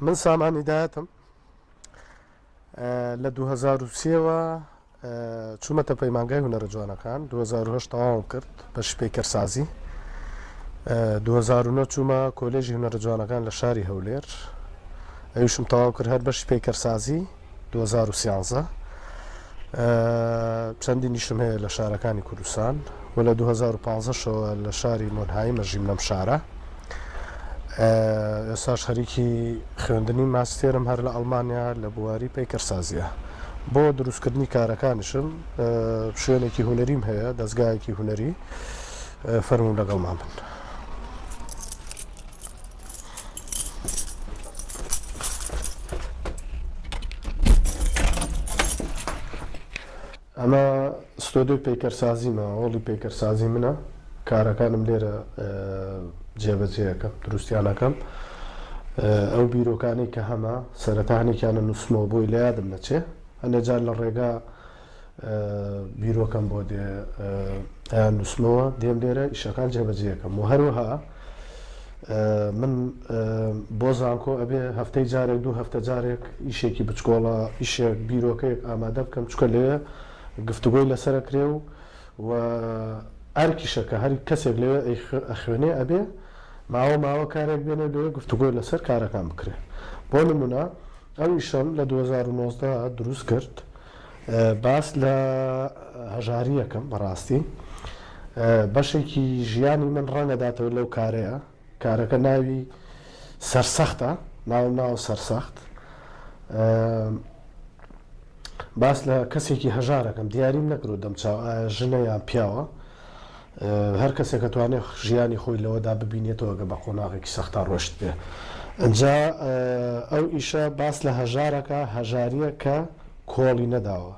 من سامان هدایەتم لە 2023ەوە چوومەتە پەیمانگای هونەرە جوانەکان 2010 تەواوم کرد بە شپێکەرسازی 2009 چوومە کۆلێژی هونەرە جوانەکان لە شاری هەولێر ئەویشم تەواو کرد هەر بە شپێکەرسازی 2013 چەندی نیشم هەیە لە شارەکانی کوردستان و لە 2015 شەوە لە شاری مۆنهای مەژیم لەم شارە ئێستاش خەریکی خوێندنی ماستێرم هەر لە ئەڵمانیا لە بواری پەیکەرسازیە بۆ دروستکردنی کارەکانشم شوێنێکی هونەریم هەیە دەستگایەکی هونەری فەرموو لەگەڵمان بن. ئەمە ستۆدیۆی پەیکەرسازیمە هۆڵی پەیکەرسازی منە کارەکانم لێرە جێبەجێەکەم دروستیانەکەم ئەو بیرۆکانی کە هەمە سەرەتانێکیانە نووسمەوە بۆی لە یادم نەچێ هەنێجار لە ڕێگا بیرۆکەم بۆ دێ ئەیان نووسمەوە دێم لێرە ئیشەکان جێبەجێەکەم و هەروەها من بۆ زانکۆ ئەبێ هەفتەی جارێک دوو هەفتە جارێک ئیشێکی بچکۆڵە ئیشێک بیرۆکەیەک ئامادە بکەم چکە لێ گفتوگۆی لەسەرەکرێ و ئەرکیشەکە هەر کەسێک لێوێ ئەخوێنێ ئەبێ ماوە کارێک بێنێ لێ گفتوگۆی لەسەر کارەکان بکرێ بۆ نمونە ئەو ئیشەم لە 2019 دروست کرد باس لە هەژاریەکەم بەڕاستی بەشێکی ژیانی من ڕەنگەداتەوە لەو کارەیە کارەکە ناوی سەرسەختە ناو سەرسەخت باس لە کەسێکی هەژارەکەم دیاریم نەکرۆ دەمچاو ژنە یان پیاوە هەر کەسێک کە توانێت ژیانی خۆی لەوەدا ببینێتەوە گە بە قۆناغێکی سەختا ڕۆشت بێ ئەجا ئەو ئیشە باس لە هەژارەکە هەژاریە کە کۆڵی نەداوە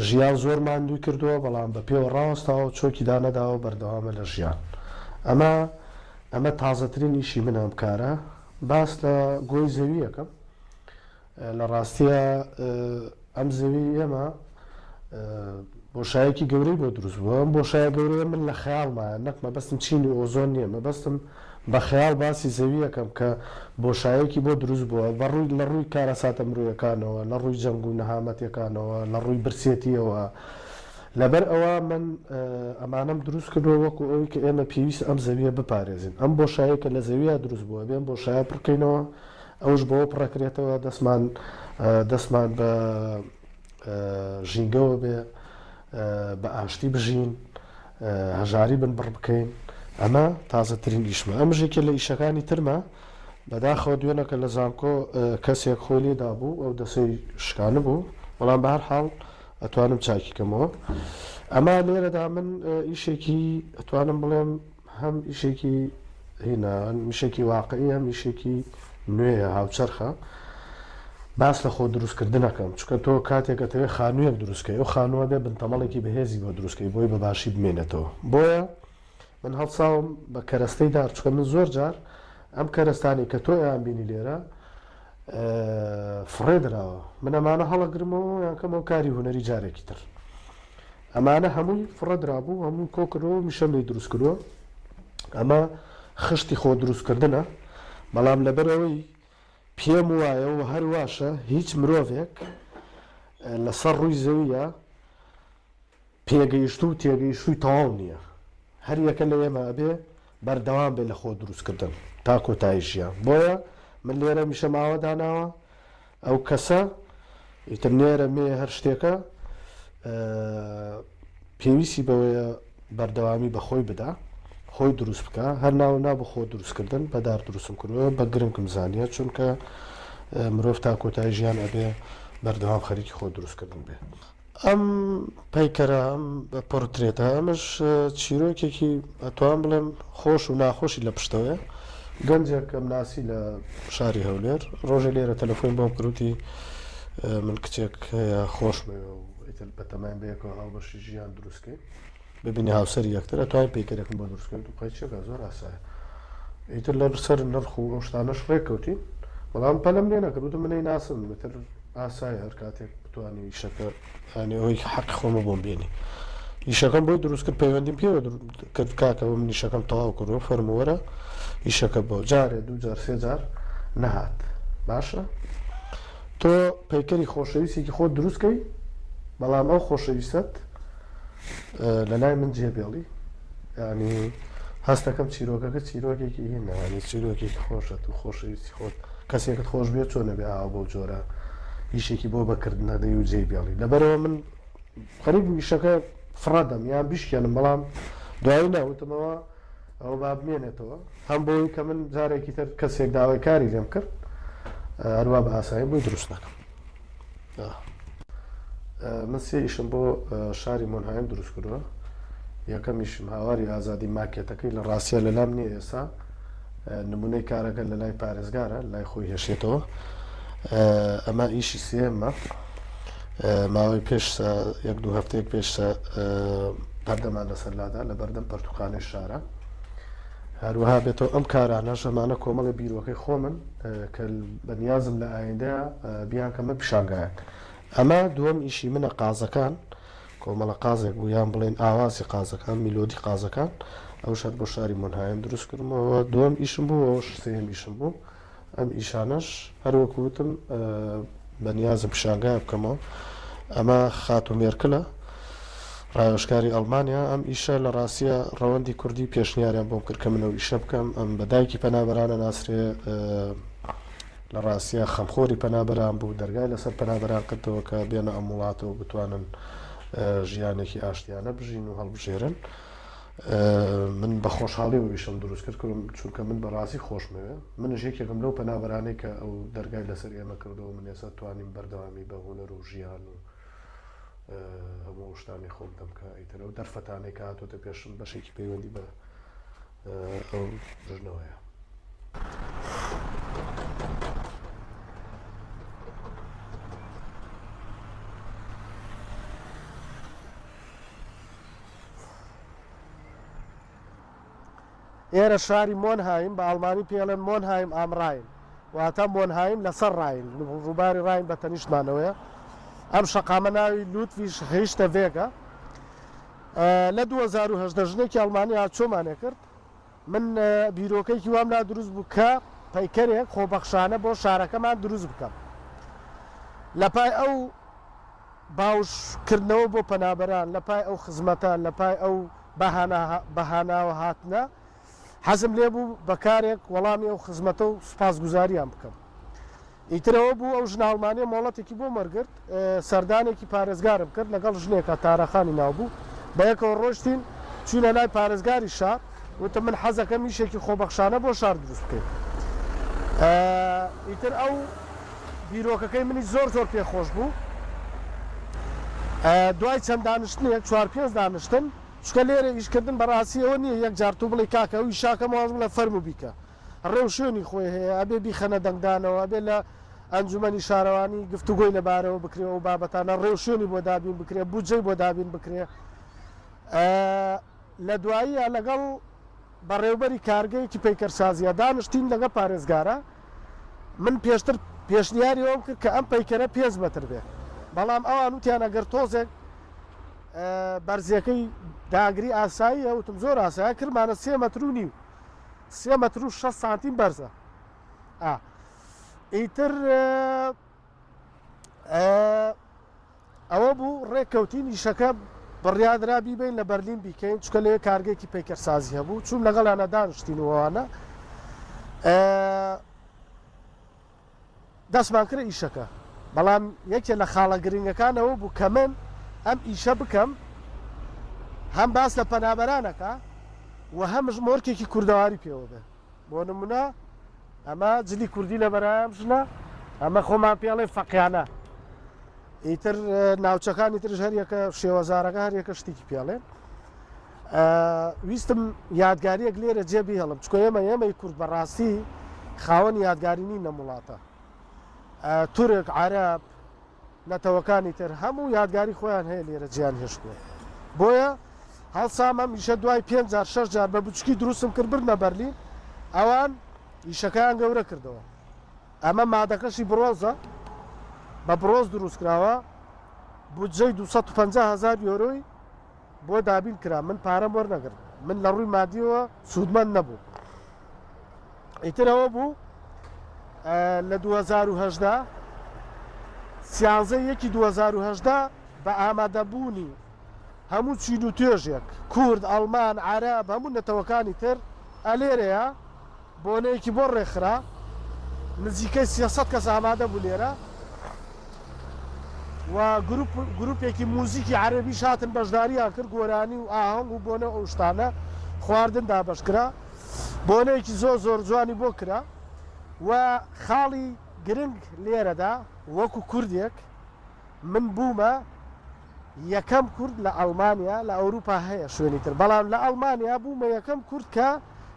ژیان زۆر ماندووی کردووە بەڵام بە پێوە ڕاوەستاوە چۆکیدا نەداوە بەردەوامە لە ژیان ئەمە تازەترین ئیشی منە ئەم کارە باس لە گۆی زەویەکەم لە ڕاستیە ئەم زەوی ئێمە بۆشایەکی گەورەی بۆ دروست بووە ئەم بۆشایە گەورەیە من لە خەیاڵمایە نەک مەبەستم چینی ئۆزۆن نییە مەبەستم بە خەیاڵ باسی زەویەکەم کە بۆشایەکی بۆ دروست بووە بەڕووی لە ڕووی کارەساتە مرۆیەکانەوە لە ڕووی جەنگ و نەهامەتیەکانەوە لە ڕووی برسێتیەوە لەبەر ئەوە من ئەمانەم دروست کردەوە وەکو ئەوی کە ئێمە پێویست ئەم زەویە بپارێزین ئەم بۆشایەکە لە زەویە دروست بووە بێن بۆشایە پڕکەینەوە ئەوش بۆ پڕەکرێتەوە دەستمان بە ژینگەوە بێ بە ئاشتی بژین هەژاری بن بڕ بکەین ئەمە تازەترین ئیشمە ئەم ژێکە لە ئیشەکانی ترمە بەداخەوە دوێنەکە لە زانکۆ کەسێک خۆی لێدا بوو ئەو دەسەی شکانە بوو بەڵام بە هەر حاڵ ئەتوانم چاکیکەمەوە ئەمە لێرەدا من ئیشێکی ئەتوانم بڵێم هەم ئیشێکی هینە میشێکی واقعی هەم ئیشێکی نوێیە هاوچەرخە باس لە خۆ دروستکردنەکەم چکە تۆ کاتێکەتەوێت خانوویەک دروستکەی ئەو خانووە بێ بنتەمەڵێکی بەهێزی بۆ دروستکەی بۆی بە باشی بمێنێتەوە بۆیە من هەڵساوم بە کەرەستەی دار چکە من زۆر جار ئەم کەرەستانی کە تۆ یان بینی لێرە فڕێ درراوە من ئەمانە هەڵەگرمەوە یانکەمەوە کاری هونەری جارێکی تر ئەمانە هەمووی فڕە درابوو هەموو کۆکردەوە میشەم لی دروست کردووە ئەمە خشتی خۆ دروستکردنە بەڵام لەبەرەوەی پێم وایە و هەرواشە هیچ مرۆڤێک لەسەر ڕووی زەویە پێگەیشت و تێگەیشتووی تەواو نییە هەر یەکە لە ئێمە ئەبێ بەردەوام بێ لە خۆ دروستکردن تا کۆتایی ژیان بۆیە من لێرە میشە ماوە داناوە ئەو کەسە ئیتر نێرە مێ هەر شتێکە پێویستی بەوەیە بەردەوامی بە خۆی بدا خۆی دروست بکە هەر ناو بە خۆ دروستکردن بەدار دروستم کردووە بە گرنگم زانیە چونکە مرۆڤ تا کۆتایی ژیان ئەبێ بەردەوام خەریکی خۆ دروستکردن بێ ئەم پەیکەرە بە پۆرترێتە ئەمەش چیرۆکێکی ئەتوان بڵێم خۆش و ناخۆشی لە پشتەوەە گەنجێک ئەم ناسی لە شاری هەولێر ڕۆژە لێرە تەلەفۆن بۆم کردوتی من کچێک هەیە خۆشمێ و بەتەمایان بەیەکەوە هاوبەشی ژیان دروستکەین ببینی هاوسەری یەکتر ئەتوانین پەیکەرێکم بۆ دروستکەن و قەیچێکە زۆر ئاسایە ئیتر لە سەر نرخ و ئەو شتانەش ڕێککەوتین بەڵام پەلەم لێ نەکردوتم منەی ناسم بەتر ئاسایە هەر کاتێک بتوانانی ئیشەکە ئەوەی حەق خۆمە بۆم بێنی ئیشەکەم بۆی دروست کرد پەیوەندیم پێوە کرد کاکەوە من ئیشەکەم تەواو کردەوە فەرمووەرە ئیشەکە بۆ جارێ دوو جار سێ جار نەهات باشە تۆ پەیکەری خۆشەویستێکی خۆت دروستکەی بەڵام ئەو خۆشەویستت لە لای من جێبێڵی ینی هەستەکەم چیرۆکەکە چیرۆکێکی هینانی چیرۆکێکی خۆشە و خۆشەویستی خۆت کەسێکت خۆش بێت چۆن نەبێ ئاوا بۆ جۆرە ئیشێکی بۆ بەکردنەدەی و جێبێڵی لەبەرەوە من خەریک ئیشەکە فڕەدەم یان بیشکێنم بەڵام دوایی ناوتمەوە ئەو با بمێنێتەوە هەم بۆی کە من جارێکی تر کەسێک داوای کاری لێم کرد هەروە بە ئاسایی بۆی دروست نەکەم من سێ ئیشم بۆ شاری مۆنهایم دروست کردووە یەکەمیشم هاواری ئازادی ماکێتەکەی لە ڕاستیە لەلام نییە ئێستا نمونەی کارەکە لە لای پارێزگارە لای خۆی هێشێتەوە ئەمە ئیشی سێممە ماوەی پێش یەک دوو هەفتەیەک پێش بەردەمان لەسەر لادا لە بەردەم پەرتوخانەی شارە هەروەها بێتەوە ئەم کارانە شەمانە کۆمەڵی بیرۆکەی خۆ من کە بەنیازم لە ئایندەیە بیان کەمە پیشانگایە ئەمە دووەم ئیشی منە قازەکان کۆمەڵە قازێک بوو یان بڵێن ئاوازی قازەکان میلۆدی قازەکان ئەو شەر بۆ شاری مۆنهایم دروست کردمەوە دووەم ئیشم بوو ئەو سێم ئیشم بوو ئەم ئیشانەش هەروەکوتم بەنیازم پیشانگای بکەمەوە ئەمە خاتومێرکلە ڕایۆشکاری ئەڵمانیا ئەم ئیشە لە ڕاستیە ڕەوەندی کوردی پێشنیاریان بۆم کرد کە منەوە ئیشە بکەم ئەم بەدایکی پەنابەرانە ناسرێ لە ڕاستیە خەمخۆری پەنابەران بوو دەرگای لەسەر پەنابەران کردەوە کە بێنە ئەم وڵاتەوە بتوانن ژیانێکی ئاشتیانە بژین و هەڵبژێرن من بە خۆشحاڵی و ئیشم دروست کرد چونکە من بەڕاستی خۆشمەوێ منش یەکێکم لەو پەنابەرانەی کە ئەو دەرگای لەسەر ئێمە کردەوە من ئێستا توانیم بەردەوامی بە هونەر و ژیان و هەموو شتانی خۆم دەمکە ئیتر ئەو دەرفەتانەی کە هاتۆتە پێشم بەشێکی پەیوەندی بە ئەو ژنەوەیە ئێرە شاری مۆنهایم بە ئەڵمانی پێڵێن مۆنهایم ئامڕاین واتە مۆنهایم لەسەر ڕاین ڕووباری ڕاین بە تەنیشتمانەوەیە ئەم شەقامە ناوی لوتویش هێشتە ڤێگە لە 2010 ژنێکی ئەڵمانی هاتچۆمانێ کرد من بیرۆکەیەکی وام لا دروست بوو کە پەیکەرێک خۆبەخشانە بۆ شارەکەمان دروست بکەم لە پای ئەو باوشکردنەوە بۆ پەنابەران لە پای ئەو خزمەتان لە پای ئەو بەهاناوە هاتنە حەزم لێ بوو بەکارێک وەڵامی ئەو خزمەتە و سوپاسگوزاریان بکەم ئیترەوە بوو ئەو ژنە ئەڵمانیە مۆڵەتێکی بۆ مەرگرت سەردانێکی پارێزگارم کرد لەگەڵ ژنێکە تارەخانی ناوبوو بە یەکەوە ڕۆشتین چوونە لای پارێزگاری شار وتە من حەزەکەم میشێکی خۆبەخشانە بۆ شار دروست بکەین ئیتر ئەو بیرۆکەکەی منی زۆر پێخۆش بوو دوای چەند دانیشتنێک 4-5 دانیشتن چکە لێرە ئیشکردن بەڕاستیەوە نییە یەک جار تو بڵێ کاکە ئەوی شاکە مازم لە فەرمو بیکە ڕێو شوێنی خۆی هەیە ئەبێ بیخەنە دەنگدانەوە ئەبێ لە ئەنجومەنی شارەوانی گفتوگۆی لەبارەوە بکرێ و بابەتانە ڕێو شوێنی بۆ دابین بکرێ بودجەی بۆ دابین بکرێ لە دواییە لەگەڵ بەڕێوبەری کارگەیەکی پەیکەرسازیە دانیشتین لەگە پارێزگارە من پێشتر پێشنیاری ئەوم کرد کە ئەم پەیکەرە 5 مەتر بێ بەڵام ئەوان وتیان ئەگەر تۆزێک بەرزیەکەی داگری ئاساییە وتم زۆر ئاسایە کردمانە 3 مەتر و نیو 3 مەتر و 6 سانتیم بەرزە ئیتر ئەوە بوو ڕێککەوتین ئیشەکە بڕیادرا بیبین لە بەرلین بیکەین چکە لێ کارگێکی پەیکەرسازی هەبوو چوم لەگەڵانە دانیشتینەوەوانە دەستمان کرد ئیشەکە بەڵام یەکێ لە خاڵە گرنگەکانەوە بوو کە من ئەم ئیشە بکەم هەم باس لە پەنابەرانەکە و هەمش مۆرکێکی کوردەواری پێوە بێ بۆ نمونە ئەمە جلی کوردی لە بەرام ژنە ئەمە خۆمان پێڵێ فەقیانە ئیتر ناوچەکانی ترش هەریەکە شێوەزارەکە هەریەکە شتێکی پێڵێن ویستم یادگاریەک لێرە جێبی هەڵم چکۆ ئێمەی کورد بەڕاستی خاوەن یادگارینی نەموڵاتە تورک عەرەب نەتەوەکانی تر هەموو یادگاری خۆیان هەیە لێرە جیان هێشتووە بۆیە هەڵسام ئەم ئیشە دوای 5-6 جار بە بچکی دروستم کرد بردنە بەرلین ئەوان ئیشەکەیان گەورە کردەوە ئەمە مادەکەشی برۆزە بە برۆز دروست کراوە بودجەی 250,000 یۆرۆی بۆ دابین کرا من پارەم وەرنەگرت من لە ڕووی مادیەوە سوودمەند نەبوو ئیتر ئەوە بوو لە 2010 سیانزەیەکی 2010 بە ئامادەبوونی هەموو چین و توێژێک کورد ئەڵمان عەرەب هەموو نەتەوەکانی تر ئەلێرەیە بۆنەیەکی بۆ ڕێکخرا نزیکەی 300 کەس ئامادە بوو لێرە و گروپێکی موزیکی عەرەبیش هاتن بەشداریان کرد گۆرانی و ئاهەنگ و بۆنە ئەو شتانە خواردن دابەشکرا بۆنەیەکی زۆر جوانی بۆ کرا و خاڵی گرنگ لێرەدا وەکو کوردێک من بوومە یەکەم کورد لە ئەڵمانیا لە ئەوروپا هەیە شوێنی تر بەڵام لە ئەڵمانیا بوومە یەکەم کورد کە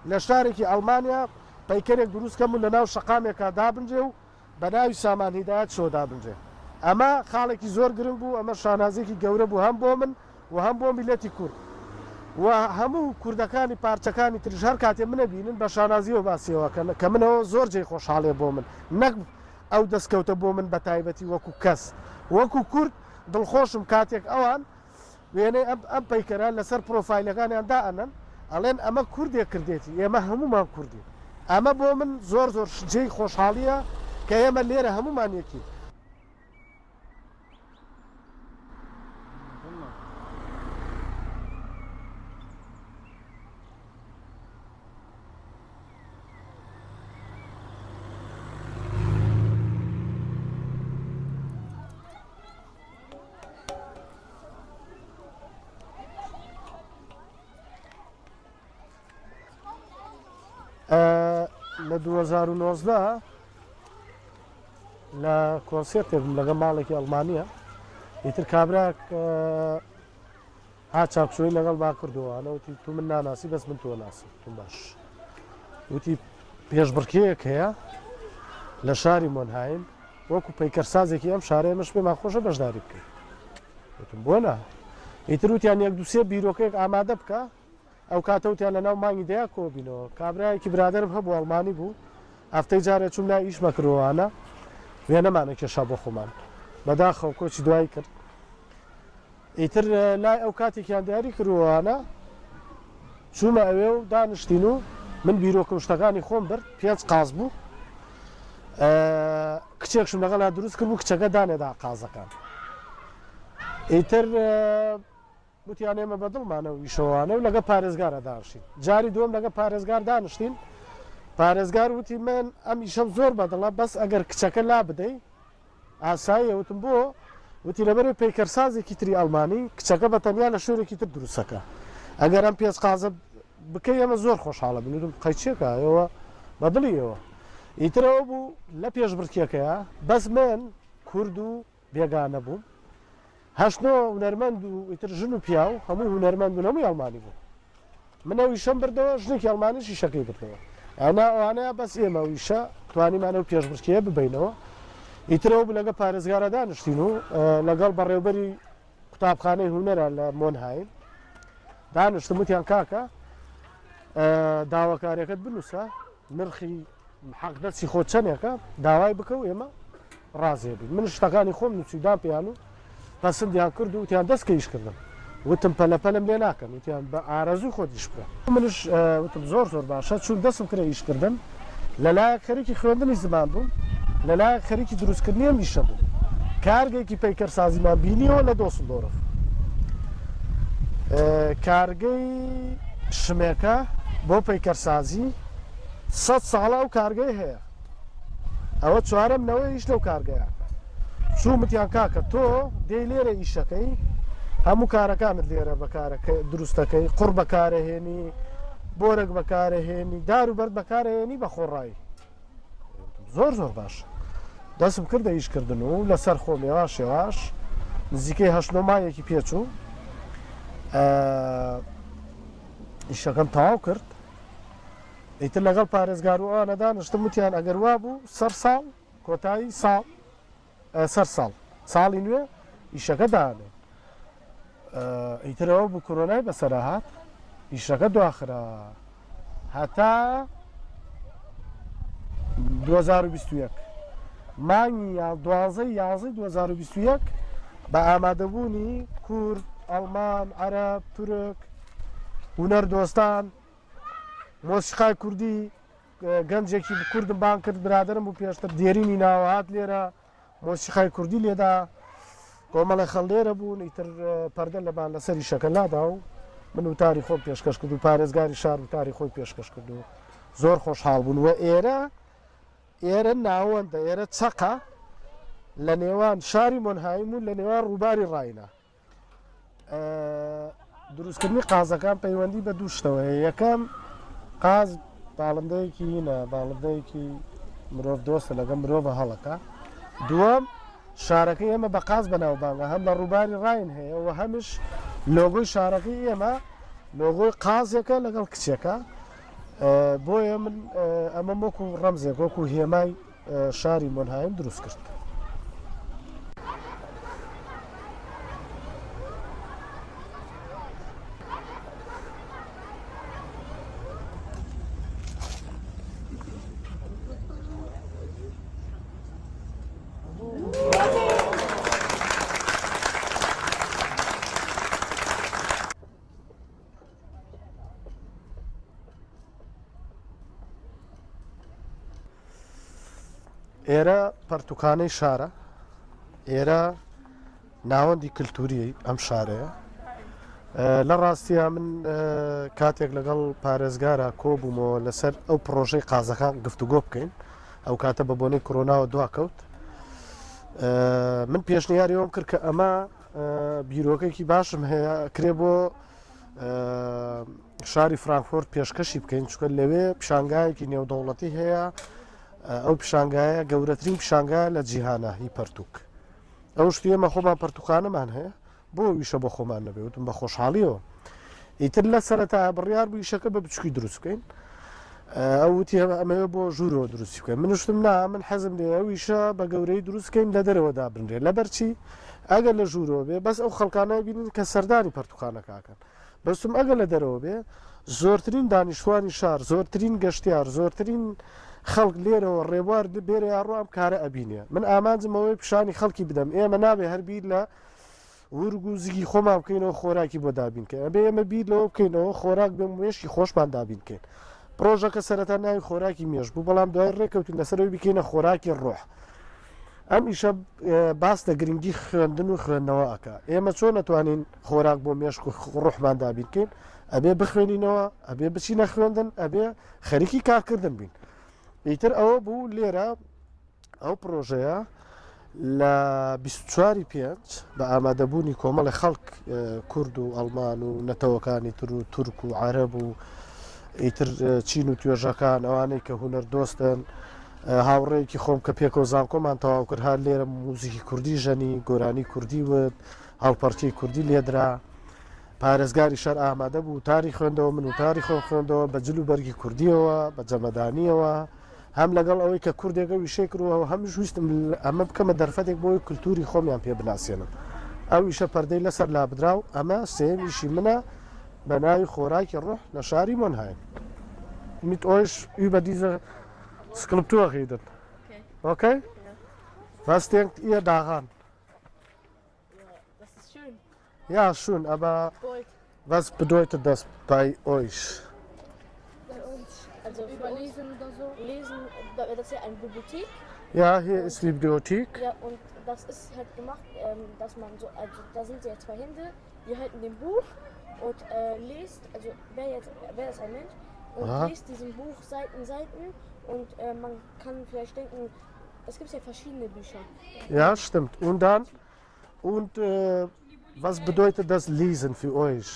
لە شارێکی ئەڵمانیا پەیکەرێک دروستکەم و لە ناو شەقامێکا دابنجێ و بە ناوی سامان هیدایەت شۆ دابنجێ ئەمە خاڵێکی زۆر گرنگ بوو ئەمە شانازێکی گەورە بوو هەم بۆ من و هەم بۆ میلەتی کورد و هەموو کوردەکانی پارچەکانی تریش هەر کاتێ منە بینن بە شانازیەوە باسیەوە کە منەوە زۆر جێی خۆشحاڵێ بۆ من نەک ئەو دەستکەوتە بۆ من بە تایبەتی وەکو کەس وەکو کورد دڵخۆشم کاتێک ئەوان وێنەی ئەم پەیکەرە لەسەر پرۆفایلەکانیان دائەنن ئەڵێن ئەمە کوردێک کردێتی ئێمە هەمومان کوردی ئەمە بۆ من زۆر جێی خۆشحاڵیە کە ئێمە لێرە هەمومان یەکی لە 2019 لە کۆنسێرتێکم لەگە ماڵێکی ئەڵمانیە ئیتر کابراک ها چاپشۆی لەگەڵ با کردووانە وتی تو من ناناسی بەس من تۆ ناسی تو باش وتی پێشبڕکێیەک هەیە لە شاری مۆنهایم وەکو پەیکەرسازێکی ئەم شارەیە مەش پێمان خۆشە بەشداری بکەیت وتم بۆ نا ئیتر وتیان یەک دووسێ بیرۆکەیەک ئامادە بکە ئەو کاتەوتیان لە ناو مانگی دەیە کۆبینەوە کابراایەکی برادرم هەبوو ئەڵمانی بوو ئەفتەی جارێ چوم لای ئیش مەکرۆوانە وێنەمانە کێشا بۆ خۆمان بەداخەو کۆچی دوای کرد ئیتر لای ئەو کاتێکیان دیاری کردووانە چوومە ئەوێ و دانیشتین و من بیرۆکە شتەکانی خۆم برد پێنج قاز بوو کچێکشم لەگەڵا دروست کرد بوو کچەکە دانێدا قازەکان ئیتر وتیان ئێمە بەدڵمانە ویشەوانە و لەگە پارێزگارە داشین جاری دوم لەگە پارێزگار دانیشتین پارێزگار وتی من ئەم ئیشەم زۆر بەدڵە بەس ئەگەر کچەکە لا بدەی ئاساییە وتم بۆ وتی لەبەرێ پەیکەرسازێکی تری ئەڵمانی کچەکە بە تەنیا لە شوێنێکی تر دروستەکە ئەگەر ئەم پێنج قازە بکەی ئەمە زۆر خۆشحاڵە بن وتم قەیچێکە ئێوە بەدڵیەوە ئیترەوە بوو لە پێشبڕکێکەیە بەس من کورد و بێگانە بووم هەشتەوە هونەرمەند و ئیتر ژن و پیا و هەموو هونەرمەند و هەمووی ئەڵمانی بوو منە ویشەم بردەوە ژنێکی ئەڵمانیشی شەکەی بردەوە ئەنا ئەوانەیە بەس ئێمە ویشە توانیمانە و پێشبڕکێیە ببینەوە ئیترەوە بوو لەگە پارێزگارە دانیشتین و لەگەڵ بەڕێوبەری قوتابخانەی هونەرە لە مۆنهایم دانیشتم وتیان کاکە داواکاریەکەت بنووسە نرخی حەقدەستی خۆت چەندێکە داوای بکە و ئێمە ڕازێ بین من شتەکانی خۆم نووسیدان پێیان و پەسەندیان کرد و وتیان دەست کەیشکردم وتم پەلەپەلم لێ ناکەم وتیان بە ئارەزوو خۆت ئیش بکە منش وتم زۆر باشە چون دەستم کرە ئیشکردن لەلایەک خەریکی خوێندنی زمان بووم لەلایەک خەریکی دروستکردنی ئەم ئیشە بوو کارگەیەکی پەیکەرسازیمان بینیەوە لە دۆسڵدۆرف کارگەی شمێکە بۆ پەیکەرسازی 100 ساڵە و کارگەی هەیە ئەوە چوارەمنەوەی ئیش لەو کارگەیە چوومتیان کاکە تۆ دەی لێرە ئیشەکەی هەموو کارەکانت لێرە بەکارەکە دروستەکەی قوڕ بەکارەهێنی بۆرەک بەکارەهێنی دار و بەرد بەکارەهێنی بە خۆڕایی زۆر باش دەستم کردە ئیشکردن و لەسەر خۆم یێواش نزیکەی 8 مایەکی پێچوو ئیشەکەم تەواو کرد ئیتر لەگەڵ پارێزگار و ئەوانە دانیشتم وتیان ئەگەر وا بوو سەر ساڵ کۆتایی ساڵ سەر ساڵی نوێ ئیشەکە دانێ ئیترەوە بوو کۆرۆنای بەسەرا هات ئیشەکە دواخرا هەتا 2021 مانگی 12/11/2021 بە ئامادەبوونی کورد ئەڵمان عەرەب تورک هونەر دۆستان مۆسیقای کوردی گەنجێکی کوردم بان کرد برادرم و پێشتر دێرینی ناوەهات لێرە مۆسیقای کوردی لێدا کۆمەڵە خەڵ لێرە بوون ئیتر پەردە لەبان لەسەری شەکەلادا و من وتاری خۆم پێشکەش کرد و پارێزگاری شار وتاری خۆی پێشکەش کرد و زۆر خۆشحاڵ بوون و ئێرە ناوەندە ئێرە چەقە لە نێوان شاری مۆنهایم و لە نێوان ڕووباری ڕاینە دروستکردنی قازەکان پەیوەندی بە دوو شتەوەیە یەکەم قاز باڵندەیەکی هینە باڵندەیەکی مرۆڤ دۆستە لەگەڵ مرۆڤە هەڵەکە دووەم شارەکەی ئێمە بە قاز بەناوبانگە هەم لە ڕووباری ڕاین هەیە و هەمیش لۆگۆی شارەکەی ئێمە لۆگۆی قازێکە لەگەڵ کچێکە بۆیە من ئەمە وەکو ڕەمزێک وەکو هێمای شاری مۆنهایم دروست کرد. ئێرە پەرتوکانەی شارە ئێرە ناوەندی کللتوری ئەم شارەیە لە ڕاستیە من کاتێک لەگەڵ پارێزگارە کۆبوومەوە لەسەر ئەو پرۆژەی قازەکان گفتوگۆ بکەین ئەو کاتە بە بۆنەی کۆرۆناوە دواکەوت من پێشنیاریەوەم کرد کە ئەمە بیرۆکێکی باشم هەیە کرێ بۆ شاری فرانکفۆرت پێشکەشی بکەین چکە لەوێ پیشانگایەکی نێودەوڵەتی هەیە ئەو پیشانگایە گەورەترین پیشانگایە لە جیهانە هی پەرتوک ئەو شتی ئێمە خۆمان پەرتوخانەمان هەیە بۆ ویشە بە خۆمان نەبێتم بە خۆشحاڵیەوە ئیتر لە سەرەتا بڕیار بوو ئیشەکە بە بچووکی دروست بکەین ئەو وتی ئەمەوێ بۆ ژوورەوە دروستی بکەین منشتم نا من حەزم لێ ئەو ویشە بە گەورەی دروستکەین لە دەرەوەدا بنرێ لەبەرچی ئەگەر لە ژوورەوە بێ بەس ئەو خەڵکانە بینین کە سەردانی پەرتوخانەکەکەن بەستم ئەگەر لە دەرەوە بێ زۆرترین دانیشتوانی شار زۆرترین گەشتیار زۆرترین خەڵک لێرەوە ڕێبوار بێرە یاڕوام کارە ئەبینێ من ئامانجمەوەی پیشانی خەڵکی بدەم ئێمە نابێ هەربییر لە ورگ و زیگی خۆمان بکەینەوە خۆراکی بۆ دابینکەین ئەبێ ئێمە بیر لەوە بکەینەوە خۆراک بێ مێشکی خۆشمان دابینکەین پرۆژەکە سەرەتا ناوی خۆراکی مێش بوو بەڵام دوای ڕێکەوتین لەسەرەوەی بکەینە خۆراکی ڕۆح ئەم ئیشە باس لە گرنگی خوێندن و خوێندنەوە ئەکا ئێمە چۆن نەتوانین خۆراک بۆ مێشک و ڕۆحمان دابینکەین ئەبێ بخوێنینەوە ئەبێ بچینە خوێندن ئەبێ خەریکی کارکردن بین ئیتر ئەوە بوو لێرە ئەو پرۆژەیە لە 24 پێنج بە ئامادەبوونی کۆمەڵی خەڵک کورد و ئەڵمان و نەتەوەکانی تر و تورک و عەرەب و ئیتر چین و توێژەکان ئەوانەی کە هونەر دۆستن هاوڕێیەکی خۆم کە پێکەوە زانکۆمان تەواو کرد هەر لێرە موزیکی کوردی ژەنی گۆرانی کوردی وت هاوپەرچەی کوردی لێدرا پارێزگاری شەر ئامادە بوو تاری خوێندەوە من و تاری خۆم خوێندەوە بە جل و بەرگی کوردیەوە بە جەمەدانیەوە هەم لەگەڵ ئەوەی کە کوردێکە ویشەی کردەوە هەمیش ویستم ئەمە بکەمە دەرفەتێک بۆی کولتوری خۆمیان پێ بناسیێنم ئەو ئیشە پەردەی لەسەر لابدراو ئەمە سێمیشی منە بە ناوی خۆراکی ڕۆح لە شاری مۆنهایم mit euch über diese Skulptur reden. Okay? Was denkt ihr daran? Das ist schön. Ja, schön, aber Gold. was bedeutet das bei euch? Bei uns. Also für Lesen oder so. Lesen, das ist ja eine Bibliothek. Ja, hier ist die Bibliothek. Ja, und das ist halt gemacht, dass man so, also da sind ja zwei Hände, die halten dem Buch und liest, also wer ist ein Mensch und liest diesem Buch Seiten und man kann vielleicht denken, es gibt ja verschiedene Bücher. Ja, stimmt. Und dann, was bedeutet das Lesen für euch?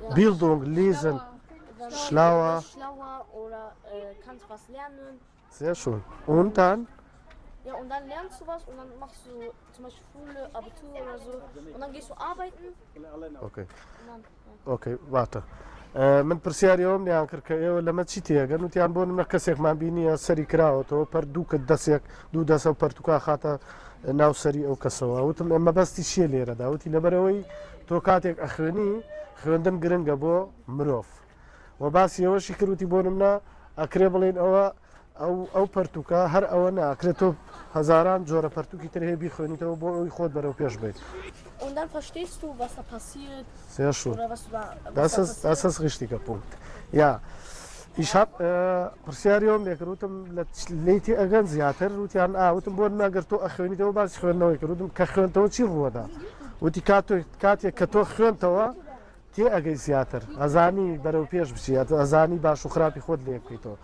Ja. Bildung, Lesen, schlauer. Schlauer oder kannst was lernen. Sehr schön. Und dann? Ja, und dann lernst du was und dann machst du zum Beispiel Schule, Abitur oder so und dann gehst du arbeiten. Okay. Und dann, Okay, warte. من پرسیاریەوەم لیان کرد کە ئێوە لەمە چی تێگەن وتیان بۆ نمە کەسێکمان بینیە سەری کراوەتەوە پەر دووکە دەسێک دوو دەسە و پەرتوکا خاتە ناو سەری ئەو کەسەوە وتم ئەمە بەستی چیە لێرەدا وتی لەبەرەوەی تۆ کاتێک ئەخوێنی خوێندن گرنگە بۆ مرۆڤ و باسی ئەوەشی کردوتی بۆ نمە ئەکرێ بڵێن ئەو پەرتوکە هەر ئەوە ناکرێت تۆ هەزاران جۆرە پەرتوکی تر هەیە بیخوێنیتەوە بۆ ئەوی خۆت بەرەو پێش بێت. Und dann verstehst du, was da passiert. Sehr schön. Oder was Das ist ein richtiger Punkt. Ja, ئیشات پرسیاریۆم لێکردوتم لی تێ ئەگەن زیاتر وتیان ئاوتم بۆ ناگەر تۆ ئەخوێنیتەوە باسی خوێندنەوەی کردوتم کە خوێنتەوە چی ڕووەدا وتی کاتێک کە تۆ خوێنتەوە تێ ئەگەی زیاتر ئەزانی بەرەو پێش بچیات ئەزانی باش و خراپی خۆت لێ بکەیتەوە